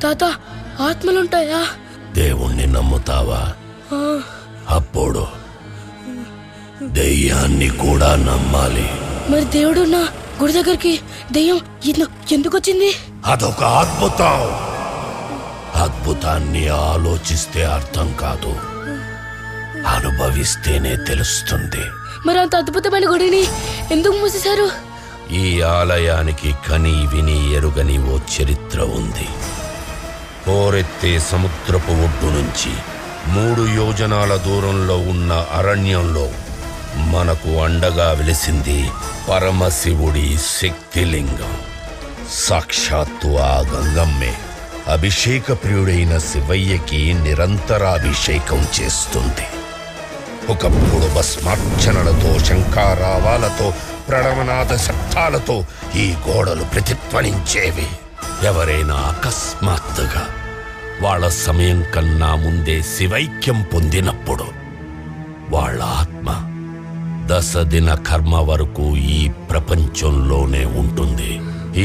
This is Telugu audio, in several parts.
తాత, ఆత్మలుంటాయా? దేవుణ్ణి నమ్ముతావా? అప్పుడు దెయ్యాన్ని కూడా నమ్మాలి. మరి దేవుడు నా గుడి దగ్గరికి దెయ్యం ఎందుకు వచ్చింది? అదొక అద్భుతం. అద్భుతాన్ని ఆలోచిస్తే అర్థం కాదు, అనుభవిస్తేనే తెలుస్తుంది. మరి అంత అద్భుతమైన గుడిని ఎందుకు మూసేశారు? ఈ ఆలయానికి కని విని ఎరుగని ఓ చరిత్ర ఉంది. పోరెత్తే సముద్రపు ఒడ్డు నుంచి 3 యోజనాల దూరంలో ఉన్న అరణ్యంలో మనకు అండగా వెలిసింది పరమశివుడి శక్తిలింగం. సాక్షాత్తు ఆ గంగమ్మే అభిషేక ప్రియుడైన శివయ్యకి నిరంతరాభిషేకం చేస్తుంది. ఒకప్పుడు భస్మార్చనలతో, శంఖారావాలతో, ప్రణవనాద శబ్దాలతో ఈ గోడలు ప్రతిధ్వనించేవి. ఎవరైనా అకస్మాత్తుగా వాళ్ళ సమయం కన్నా ముందే శివైక్యం పొందినప్పుడు వాళ్ళ ఆత్మ 10 దిన కర్మ వరకు ఈ ప్రపంచంలోనే ఉంటుంది.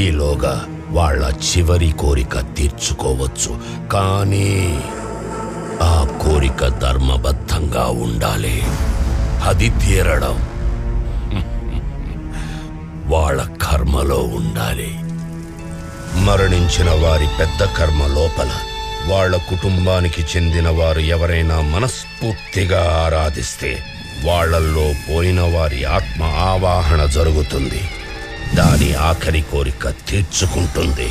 ఈలోగా వాళ్ళ చివరి కోరిక తీర్చుకోవచ్చు. కానీ ఆ కోరిక ధర్మబద్ధంగా ఉండాలి. అది తీరడం వాళ్ళ కర్మలో ఉండాలి. మరణించిన వారి పెద్ద కర్మ లోపల వాళ్ళ కుటుంబానికి చెందిన వారు ఎవరైనా మనస్ఫూర్తిగా ఆరాధిస్తే వాళ్లల్లో పోయిన వారి ఆత్మ ఆవాహన జరుగుతుంది. దాని ఆఖరి కోరిక తీర్చుకుంటుంది.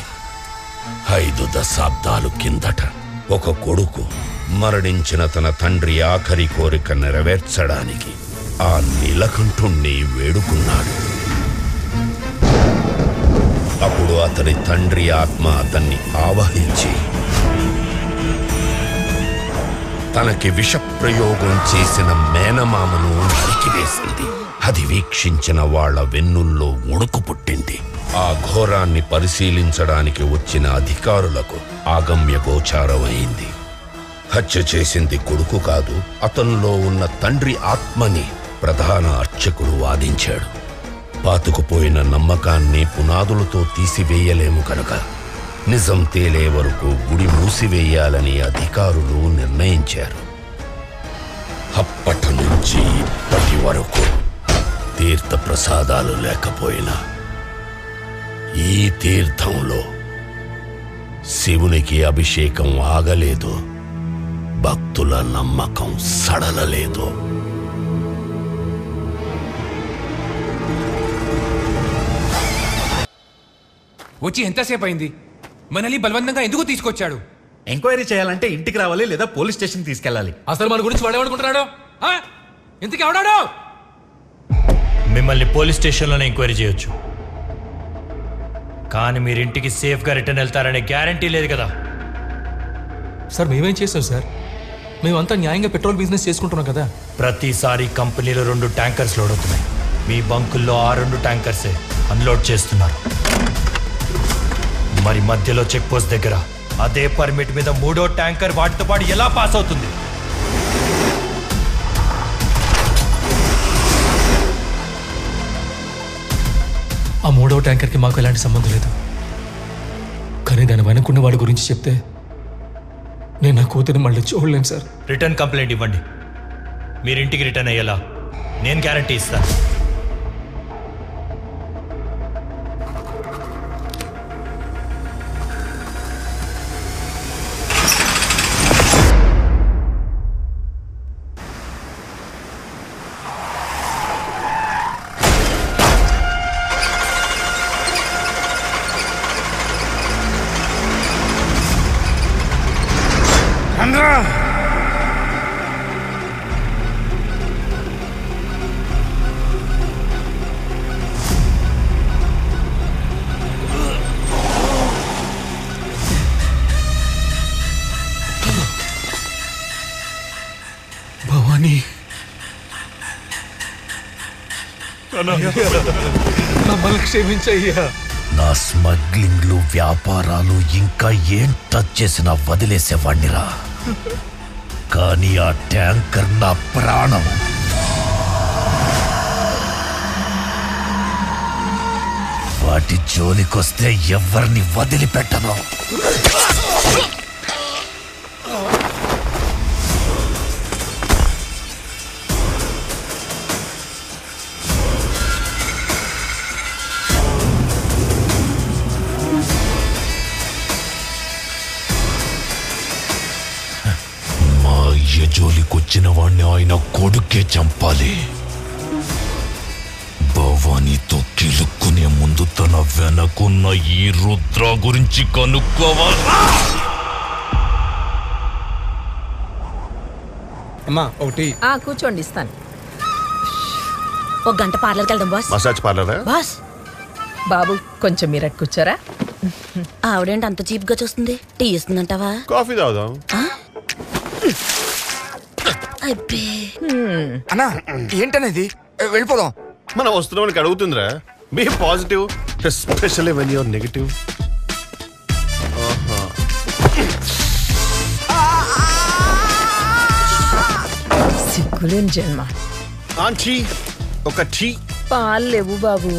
5 దశాబ్దాలు కిందట ఒక కొడుకు మరణించిన తన తండ్రి ఆఖరి కోరిక నెరవేర్చడానికి ఆ నీలకంఠుణ్ణి వేడుకున్నాడు. అప్పుడు అతని తండ్రి ఆత్మ అతన్ని ఆవహించి తనకి విషప్రయోగం చేసిన మేనమామను నరికివేసింది. అది వీక్షించిన వాళ్ల వెన్నుల్లో వణుకు పుట్టింది. ఆ ఘోరాన్ని పరిశీలించడానికి వచ్చిన అధికారులకు ఆగమ్య గోచారమైంది. హత్య చేసింది కొడుకు కాదు, అతనిలో ఉన్న తండ్రి ఆత్మని ప్రధాన అర్చకుడు వాదించాడు. పాతుకుపోయిన నమ్మకాన్ని పునాదులతో తీసివేయలేము కనుక నిజం తేలే వరకు గుడి మూసివేయాలని అధికారులు నిర్ణయించారు. అప్పటి నుంచి ఇప్పటి వరకు తీర్థ ప్రసాదాలు లేకపోయినా ఈ తీర్థంలో శివునికి అభిషేకం ఆగలేదు, భక్తుల నమ్మకం సడలలేదు. వచ్చి ఎంతసేపు అయింది? మనల్ని బలవంతంగా ఎందుకు తీసుకొచ్చాడు? ఎంక్వైరీ చేయాలంటే ఇంటికి రావాలి లేదా పోలీస్ స్టేషన్ తీసుకెళ్ళాలి. అసలు మన గురించి వాడేమనుకుంటున్నాడు? ఇంతకీ ఎవడాడు? మిమ్మల్ని పోలీస్ స్టేషన్లోనే ఎంక్వైరీ చేయొచ్చు, కానీ మీరు ఇంటికి సేఫ్గా రిటర్న్ వెళ్తారనే గ్యారంటీ లేదు కదా. సార్ మేమేం చేసాం సార్? మేమంతా న్యాయంగా పెట్రోల్ బిజినెస్ చేసుకుంటున్నాం కదా. ప్రతిసారి కంపెనీలో 2 ట్యాంకర్స్ లోడ్ అవుతున్నాయి. మీ బంకుల్లో ఆ 2 ట్యాంకర్సే అన్లోడ్ చేస్తున్నారు. మరి మధ్యలో చెక్ పోస్ట్ దగ్గర అదే పర్మిట్ మీద 3వ ట్యాంకర్ వాటితో పాటు ఎలా పాస్ అవుతుంది? ఆ 3వ ట్యాంకర్కి మాకు ఎలాంటి సంబంధం లేదు. కానీ దాని వెనుకున్న వాడి గురించి చెప్తే నేను నా కూతురిని మళ్ళీ చూడలేను సార్. రిటర్న్ కంప్లైంట్ ఇవ్వండి. మీరు ఇంటికి రిటర్న్ అయ్యేలా నేను గ్యారంటీ ఇస్తాను. భవానీ, మమ్మల్ని క్షమించయ్యా. నా స్మగ్లింగ్లు, వ్యాపారాలు ఇంకా ఏం టచ్ చేసినా వదిలేసేవాణ్ణిరా. కానీ ఆ ట్యాంకర్ నా ప్రాణం. వాటి జోలికొస్తే ఎవరిని వదిలిపెట్టను. జోలికొచ్చిన వాణ్ణి ఆయన కొడుకే చంపాలి. భవానీతో కిలుక్కునే ముందు తన వెనకున్న ఈ రుద్ర గురించి కనుక్కోవాలా? అమ్మా ఒకటి. కూర్చోండి, ఇస్తాను. ఒక గంట పార్లర్కి వెళ్దాం బాస్. మసాజ్ పార్లరా? బాస్ బాబు కొంచెం మీరట్ కూర్చోరా. ఆవిడేంటి అంత చీప్ గా చూస్తుంది? టీ ఇస్తుందంటావా? కాఫీ తాగుదాం. అన్నా ఏంటనేది? వెళ్ళిపోదాం. మనం వస్తున్నామని అడుగుతుందిరా. Be positive, especially when you're negative. సిగ్గులేని జన్మ. ఆంటీ ఒక టీ. పాలు లేవు బాబు.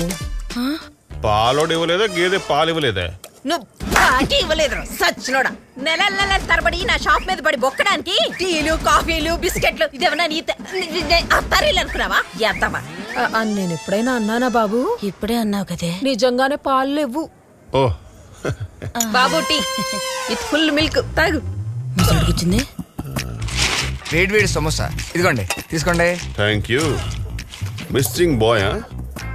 పాలోడు ఇవ్వలేదా? గేదె పాలు ఇవ్వలేదా? నువ్వు పాటి ఇవ్వలేదు సచ్చినోడా. నెల తరబడి నా షాప్ మీద పడి బొక్కడానికి టీలు కాఫీలు బిస్కెట్లు ఇదేమన్నా అత్తారీలు అనుకున్నావా? ఎత్తవా నేను ఎప్పుడైనా అన్నానా బాబు? ఇప్పుడే అన్నావు కదే. నిజంగానే పాలు లేవు. ఓ బాబు టీ విత్ ఫుల్ మిల్క్ తాగు. కూర్చుంది. వేడి వేడి సమోసా ఇదిగోండి, తీసుకోండి. Thank you. Missing boy.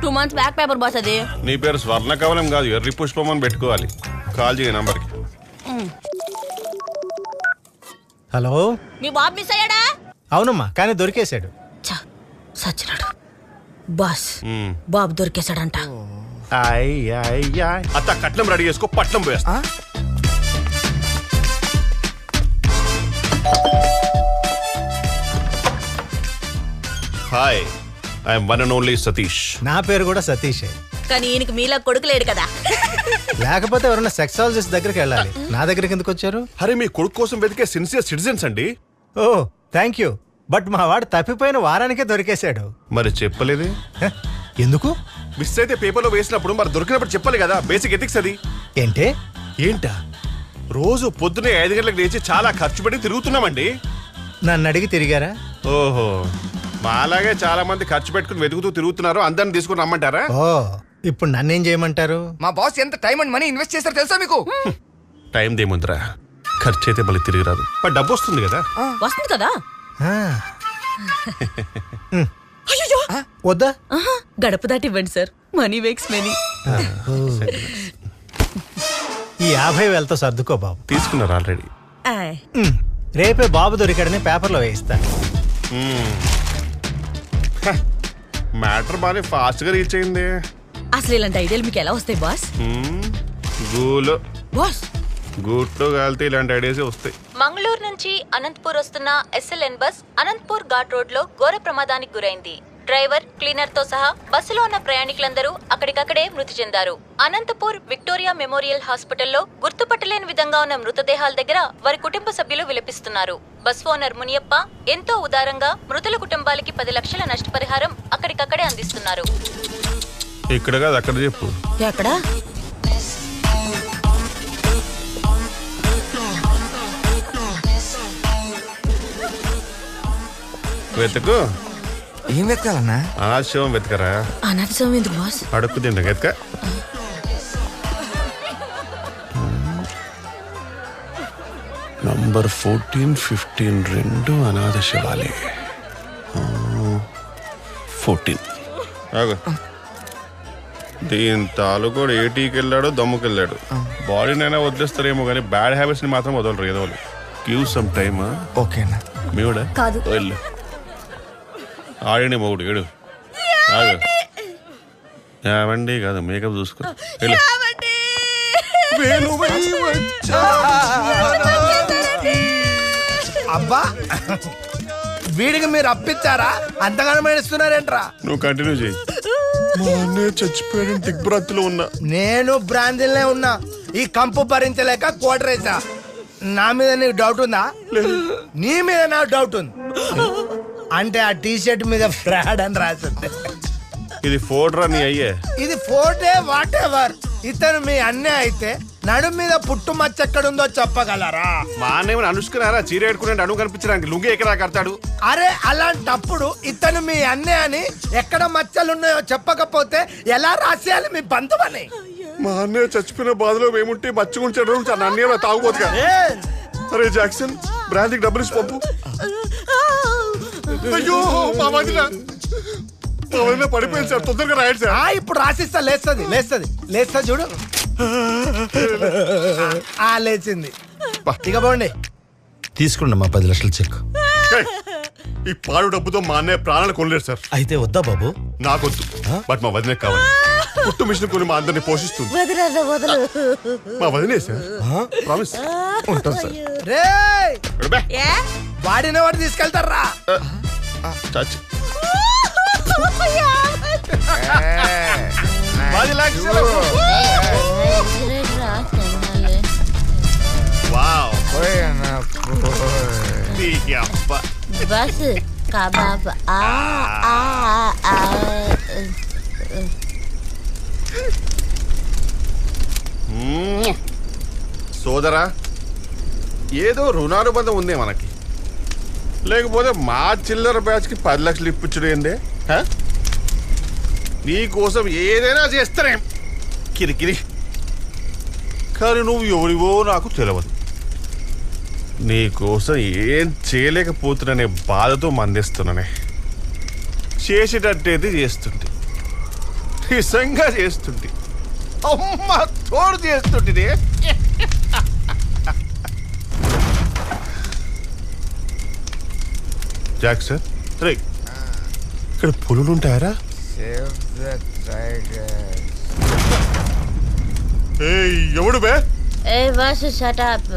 2 months back paper boss. అది నీ పేరు స్వర్ణ కవలం కాదు, ఎర్రి పుష్పమని పెట్టుకోవాలి. కాల్ చేయ నంబర్కి. హలో, మీ బాబు మిస్ అయ్యాడా? అవునమ్మా, కానీ దొరికేశాడు. సచ్చినాడు బాస్. బాబు దొరికేశాడంట. అత్త కట్నం రెడీ చేసుకో, పట్నం పోయేస్తా. Hi, I'm one and only Satish. నా పేరు కూడా సతీషే. కానీ ఈయనకి మీలా కొడుకు లేడు కదా. లేకపోతే ఎవరన్నా సెక్సాలజిస్ట్ దగ్గరికి వెళ్ళాలి. నా దగ్గరికి ఎందుకు వచ్చారు? అరే మీ కొడుకు కోసం వెతికే సిన్సియర్ సిటిజన్స్ అండి. ఓ థ్యాంక్ యూ. బట్ మా వాడు తప్పిపోయిన వారానికే దొరికేశాడు. మరి చెప్పలేదే? ఎందుకు? మిస్ అయితే పేపర్లో వేసినప్పుడు మరి దొరికినప్పుడు చెప్పాలి కదా. బేసిక్ ఎథిక్స్ అది. ఏంటే? ఏంటా? రోజు పొద్దునే 5 గంటలకు లేచి చాలా ఖర్చు పెట్టి తిరుగుతున్నామండి. నన్ను అడిగి తిరిగారా? ఓహో, మాలాగే చాలా మంది ఖర్చు పెట్టుకుని వెతుకుతూ తిరుగుతున్నారు. అందరిని తీసుకుని రమ్మంటారా? ఓ, ఇప్పుడు నన్నేం చేయమంటారు? మా బాస్ ఎంత టైం అండ్ మనీ ఇన్వెస్ట్ చేస్తారో తెలుసా మీకు? టైం దేముందిరా, ఖర్చు అయితే మళ్ళీ తిరిగి రాదు. బట్ డబ్బు వస్తుంది కదా. వస్తుంది కదా. వద్దా? గడప దాటి ఇవ్వండి సార్. Money wakes many. ఈ 50,000తో సర్దుకో బాబు. తీసుకున్నారు ఆల్రెడీ. రేపే బాబు దొరికాడని పేపర్లో వేయిస్తా. మ్యాటర్ బాగా ఫాస్ట్ గా రీచ్ అయింది. అసలు ఇలాంటి ఐడియాలు మీకు ఎలా వస్తాయి బాస్? గూలో బాస్ గూట్లో కాలితే ఇలాంటి ఐడియాస్ వస్తాయి. మంగళూరు నుంచి అనంతపూర్ వస్తున్న SLN bus Anantapur ghat road లో ఘోర ప్రమాదానికి గురైంది. డ్రైవర్, క్లీనర్ తో సహా బస్సులో ఉన్న ప్రయాణికులందరూ అక్కడికక్కడే మృతి చెందారు. అనంతపూర్ విక్టోరియా మెమోరియల్ హాస్పిటల్లో గుర్తుపట్టలేని విధంగా ఉన్న మృతదేహాల దగ్గర వారి కుటుంబ సభ్యులు విలపిస్తున్నారు. బస్ ఓనర్ మునియప్ప ఎంతో ఉదారంగా మృతుల కుటుంబాలకి 10 లక్షల నష్టపరిహారం అక్కడికక్కడే అందిస్తున్నారు. ఇక్కడ కాదు, అక్కడ చెప్పు. ఎక్కడ? వెతుకు. ఏం వెతకాలన్నా? అనాథశవం వెతకరా. అనాథశవం ఎందుకు బాస్? అడుక్కు తింటా వెతక. నంబర్ 14, 15 రెండు అనాథ శవాలే. 14 దీని తాలూకోడు ఏటీకి వెళ్ళాడు, దమ్ముకి వెళ్ళాడు. బాడీనైనా వదిలేస్తారేమో కానీ బ్యాడ్ హ్యాబిట్స్ ని మాత్రం వదలరు ఏదో వాళ్ళు. Give some time. ఓకేనా? మీవుడా కాదు. వెళ్ళు. ఆడిని మొగుడు ఏడు. ఏమండి కాదు, మేకప్ చూసుకో. అబ్బా, వీడికి మీరు అప్పిచ్చారా? అంతగానో మేడుస్తున్నారేంట్రా? నువ్వు కంటిన్యూ చేయి. మా అన్నయ్య చచ్చిపోయాడు, దిగ్భ్రాంతిలో ఉన్నా. నేను బ్రాంతిలోనే ఉన్నా. ఈ కంపు భరించలేక కోటరేసా. నా మీద నీకు డౌట్ ఉందా? నీ మీద నాకు డౌట్ ఉంది. అంటే ఆ టీ షర్ట్ మీద ఫ్రాడ్ అని రాసింది. ఇది ఫోడ్రా నీ అయ్యే. ఇది 4 వాట్ ఎవర్. ఇతను మీ అన్నే అయితే నడు మీద పుట్టు మచ్చ ఎక్కడుందో చెప్పగలరా? మా అన్నేమని అనుష్కరారా చీర పెట్టుకునే అడుగు కనిపించడానికి లుంగి ఎక్కడ కడతాడు? అరే అలాంటప్పుడు ఇతను మీ అన్నే అని ఎక్కడ మచ్చలున్నాయో చెప్పకపోతే ఎలా రాసేయాలి మీ బంధువని? మా అన్నయ్య చచ్చిపోయిన బాధలో మేముంటే మచ్చుకుంటాడు అన్నయ్య తాగుపోతుగా. అరే జాక్సన్ బ్రాంతికి డబ్బులు ఇచ్చి పంపు. అయ్యో మా వదిన పడిపోయింది సార్, తొందరగా రాయండి సార్. ఇప్పుడు రాసిస్తా. లేస్తా చూడు. లేచింది. ఇక పోండి. తీసుకున్నా మా 10 లక్షల చెక్. ఈ పాడు డబ్బుతో మా అన్నయ్య ప్రాణాలు కొనలేడు సార్. అయితే వద్దా బాబు? నాకొద్దు, బట్ మా వదిన కావాలి. పుట్టు మిషన్ కొని మా అందరిని పోషిస్తుంది. మా వదినే సార్, ప్రామిస్. ఉంటాను సార్. వాడిన వాడు తీసుకెళ్తారా? టచ్ 10 లక్షలు. Wow bus kebab. సోదరా, ఏదో రుణానుబంధం ఉందే మనకి. లేకపోతే మా చిల్లర బ్యాచ్ కి 10 లక్షలు ఇప్పించడం ఏందే? నీ కోసం ఏదైనా చేస్తానే కిరికిరి. కానీ నువ్వు ఎవరివో నాకు తెలియదు. నీ కోసం ఏం చేయలేకపోతున్నానే బాధతో మందిస్తున్నానే. చేసేటట్టయితే చేస్తుంటే, నిజంగా చేస్తుంటే, అమ్మ తోడు చేస్తుంటే. జాక్సన్ రే, ఇక్కడ పులులు ఉంటాయారా? ఎవడు బే? ఏ బస్ షట్ అప్.